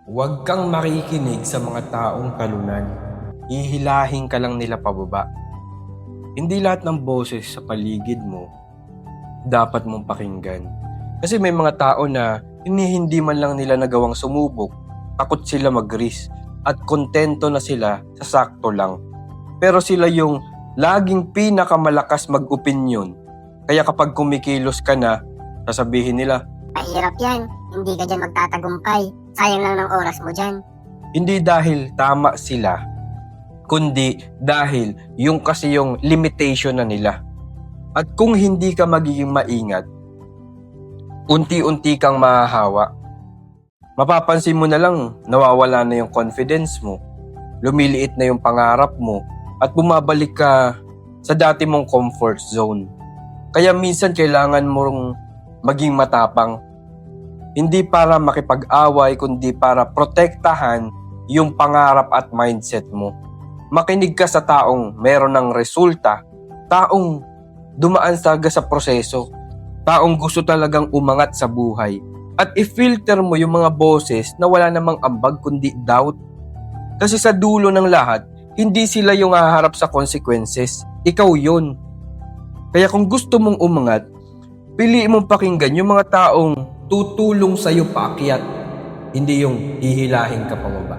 Huwag kang makikinig sa mga taong kalunan. Hihilahin ka lang nila pababa. Hindi lahat ng boses sa paligid mo dapat mong pakinggan. Kasi may mga tao na hindi man lang nila nagawang sumubok, takot sila mag-risk at kontento na sila sa sakto lang. Pero sila yung laging pinakamalakas mag-opinyon. Kaya kapag kumikilos ka na, sasabihin nila, Mahirap yan. Hindi ka dyan magtatagumpay. Sayang lang ng oras mo dyan. hindi dahil tama sila, kundi dahil yung kasi yung limitation na nila. At kung hindi ka magiging maingat, unti-unti kang mahahawa. Mapapansin mo na lang, nawawala na yung confidence mo, lumiliit na yung pangarap mo, at bumabalik ka sa dati mong comfort zone. Kaya minsan kailangan mong maging matapang. Hindi para makipag-away, kundi para protektahan yung pangarap at mindset mo. Makinig ka sa taong meron ng resulta, taong dumaan talaga sa proseso, taong gusto talagang umangat sa buhay. At i-filter mo yung mga boses na wala namang ambag kundi doubt. Kasi sa dulo ng lahat, hindi sila yung haharap sa consequences. Ikaw yun. Kaya kung gusto mong umangat, piliin mong pakinggan yung mga taong tutulong sa'yo paakyat, hindi yung hihilahin ka pababa.